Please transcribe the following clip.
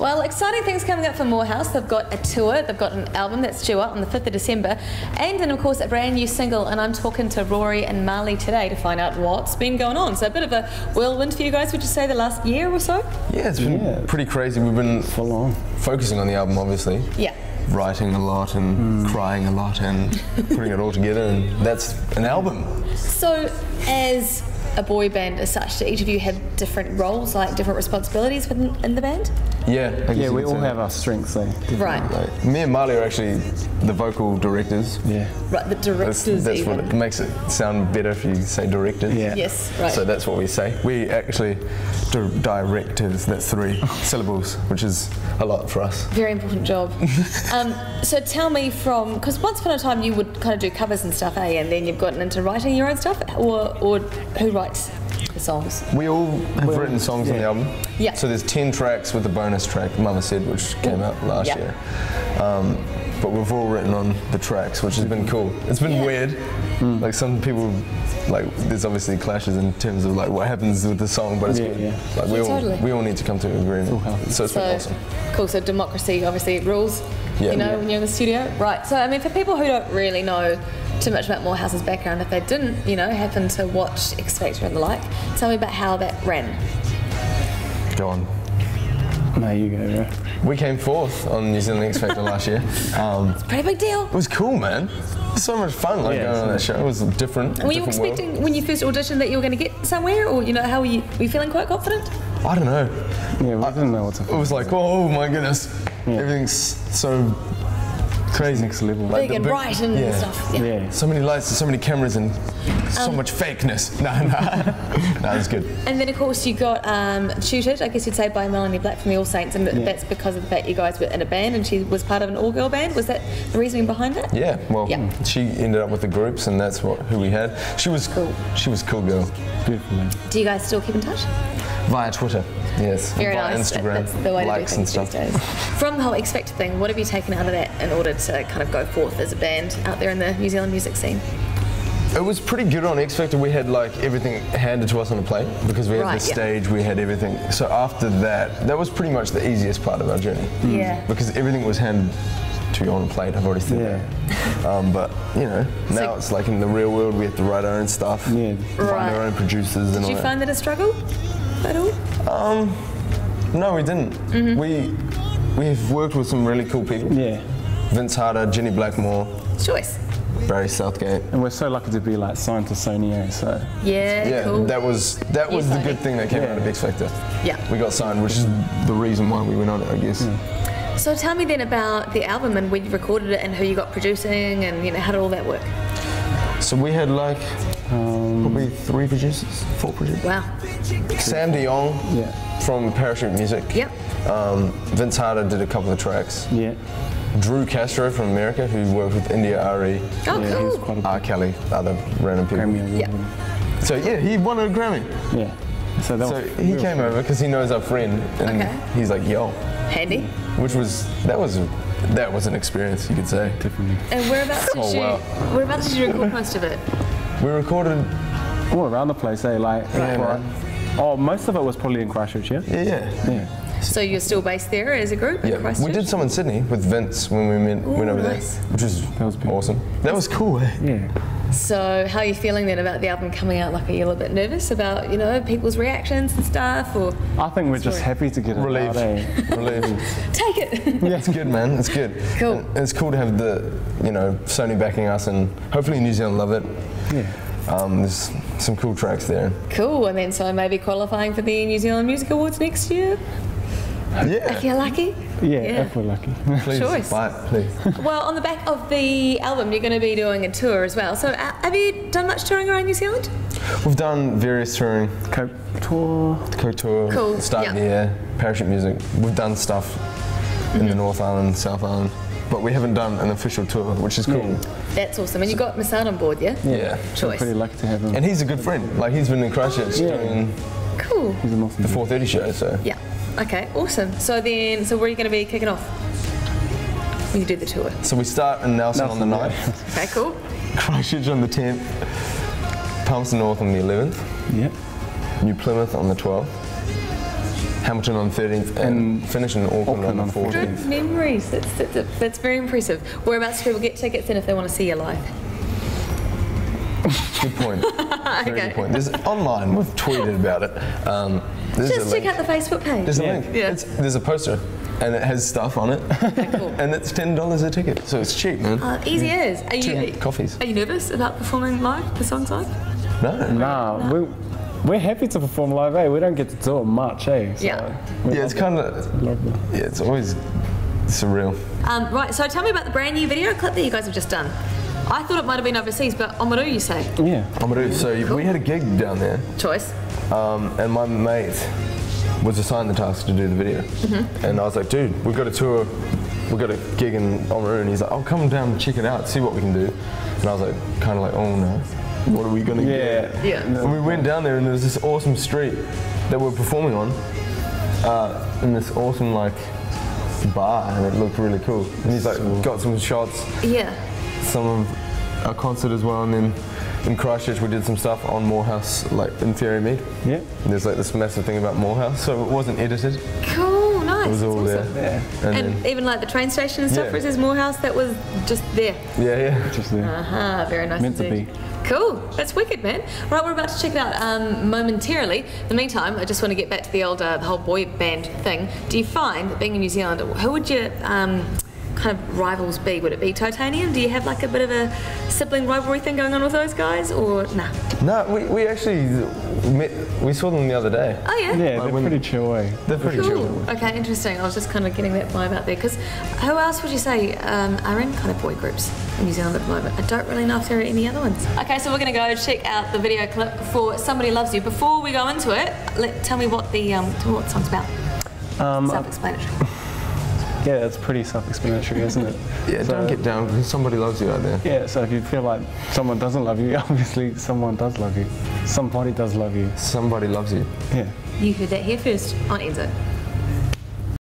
Well, exciting things coming up for Moorhouse. They've got a tour, they've got an album that's due out on the 5th of December, and then of course a brand new single, and I'm talking to Rory and Marley today to find out what's been going on. So a bit of a whirlwind for you guys, would you say, the last year or so? Yeah, it's been pretty crazy. We've been full on focusing on the album, obviously. Yeah. Writing a lot and crying a lot and putting it all together, and that's an album. So as a boy band as such, do each of you have different roles, like different responsibilities in the band? Yeah, yeah, we all have our strengths, though. Right. Like, me and Marley are actually the vocal directors. Yeah. Right, the directors. That's what it makes it sound better if you say directors. Yeah. Yes, right. So that's what we say. We actually directors. That's 3 syllables, which is a lot for us. Very important job. So tell me, because once upon a time you would kind of do covers and stuff, eh? And then you've gotten into writing your own stuff, or who writes the songs? We all have written songs on the album. Yeah. So there's 10 tracks with the bonus track, Mama Said, which came out last year. But we've all written on the tracks, which has been cool. It's been weird. Like some people, like there's obviously clashes in terms of like what happens with the song, but it's good. Yeah. Like we all need to come to an agreement. So it's been awesome. Cool. So democracy obviously rules. You know, when you're in the studio, right? So I mean, for people who don't really know too much about Moorhouse's background, if they didn't, you know, happen to watch X Factor and the like, tell me about how that ran. Go on. No, you go, bro. We came 4th on New Zealand X Factor last year. It's a pretty big deal. It was cool, man. It was so much fun, like going on that show. It was different. Were you expecting when you first auditioned that you were going to get somewhere, or you know, how were you feeling quite confident? I don't know. Yeah, we didn't know what to. It was like, oh my goodness, everything's so crazy. Next level. Like big and bright and stuff. Yeah. So many lights and so many cameras and so much fakeness. No, it's good. And then of course you got tutored, I guess you'd say, by Melanie Black from the All Saints, and that's because of the fact you guys were in a band and she was part of an all-girl band. Was that the reasoning behind that? Yeah. Well, she ended up with the groups, and that's who we had. She was cool. She was a cool girl. Beautiful. Do you guys still keep in touch? Via Twitter. Yes. Very via nice. Instagram. That's the way likes to do things and stuff. these days. From the whole X Factor thing, what have you taken out of that in order to kind of go forth as a band out there in the New Zealand music scene? It was pretty good on X Factor. We had like everything handed to us on a plate because we had the stage, we had everything. So after that was pretty much the easiest part of our journey. Yeah. Because everything was handed to you on a plate. I've already said that. But you know, now it's like in the real world, we have to write our own stuff, find our own producers and all that. Did you find that a struggle at all? No, we didn't. We've worked with some really cool people. Yeah. Vince Harder, Jenny Blackmore. Choice. Barry Southgate. And we're so lucky to be like signed to Sony, so. Yeah, cool. that was the good thing that came out of X Factor. Yeah. We got signed, which is the reason why we went on it, I guess. So tell me then about the album and when you recorded it and who you got producing, and you know, how did all that work? So we had like probably 3 producers, 4 producers. Wow. Sam DeYoung from Parachute Music. Yep. Vince Harder did a couple of tracks. Yeah. Drew Castro from America, who worked with India Ari. Oh, He was cool. quite a R. Kelly, other random people. Grammy. So yeah, he won a Grammy. Yeah. So he came over because he knows our friend, and he's like, yo. Handy. Which was that was an experience, you could say. Definitely. And whereabouts did you record most of it? We recorded all around the place, eh? Like, oh, most of it was probably in Christchurch, yeah? Yeah. So you're still based there as a group? Yeah, we did some in Sydney with Vince when we went over there, which was awesome. That was cool, eh? Yeah. So how are you feeling then about the album coming out? Like, are you a little bit nervous about, you know, people's reactions and stuff, or? I think we're just happy to get it Relieved. out, eh? Relieved. Take it. Yeah, it's good, man. It's good. Cool. And it's cool to have the, you know, Sony backing us, and hopefully New Zealand love it. Yeah. There's some cool tracks there. Cool, and then so maybe qualifying for the New Zealand Music Awards next year? Yeah. If you're lucky? Yeah, if we're lucky. Please, Choice. buy it, please. Well, on the back of the album, you're going to be doing a tour as well. So have you done much touring around New Zealand? We've done various touring. Coke tour. The Coke tour. Cool. Start of the year. Parachute Music. We've done stuff in the North Island, South Island. But we haven't done an official tour, which is cool. That's awesome. And you got Moorhouse on board, yeah? Yeah. Choice. Pretty lucky to have him. And he's a good friend. Like, he's been in Christchurch doing Cool. He's an awesome the 4:30 show, so. Yeah. Okay, awesome. So where are you going to be kicking off when you do the tour? So we start in Nelson on the 9th. Okay, cool. Christchurch on the 10th. Palmerston North on the 11th. Yeah. New Plymouth on the 12th. Hamilton on 13th, and finish in Auckland on the 14th. Good memories. That's very impressive. Whereabouts do people get tickets then if they want to see you live? Good point. Very good point. There's online. We've tweeted about it. Just check out the Facebook page. There's a link. Yeah. There's a poster, and it has stuff on it. Okay, cool. And it's $10 a ticket, so it's cheap, man. Easy as. Are Two coffees. Are you nervous about performing live, the songs live? No. Nah, we're happy to perform live, eh? We don't get to do it much, eh? So Yeah. Yeah, it's kind of. Yeah, it's always surreal. Right, so tell me about the brand new video clip that you guys have just done. I thought it might have been overseas, but Oamaru, you say? Yeah. Oamaru. So we had a gig down there, Choice. and my mate was assigned the task to do the video. And I was like, dude, we've got a tour, we've got a gig in Oamaru, and he's like, I'll come down and check it out, see what we can do. And I was like, kind of like, oh no, what are we gonna get? Yeah. And we went down there, and there was this awesome street that we're performing on, in this awesome like bar, and it looked really cool. And he's like, got some shots. Yeah. Some of our concert as well, and then in Christchurch we did some stuff on Moorhouse, like in Theory Mead. Yeah. And there's like this massive thing about Moorhouse, so it wasn't edited. Cool, nice. It was all That's there. awesome. And And then, even like the train station and stuff, Yeah. where it says Moorhouse, that was just there. yeah. Just there. Very nice Meant to indeed. be. Cool, that's wicked, man. Right, we're about to check it out momentarily. In the meantime, I just want to get back to the old, the whole boy band thing. Do you find that being in New Zealand, who would your kind of rivals be? Would it be Titanium? Do you have like a bit of a sibling rivalry thing going on with those guys, or nah? No, we actually we saw them the other day. Oh yeah. Yeah, they're pretty chill, eh? They're pretty Cool. chill. Okay, interesting. I was just kind of getting that vibe out there because who else would you say are in kind of boy groups in New Zealand at the moment? I don't really know if there are any other ones. Okay, so we're going to go check out the video clip for Somebody Loves You. Before we go into it, tell me what the song's about. Self-explanatory. Yeah, it's pretty self-explanatory, isn't it? Yeah, So- don't get down because somebody loves you out there. Yeah, so if you feel like someone doesn't love you, obviously someone does love you. Somebody does love you. Somebody loves you. Yeah. You heard that here first on NZOWN.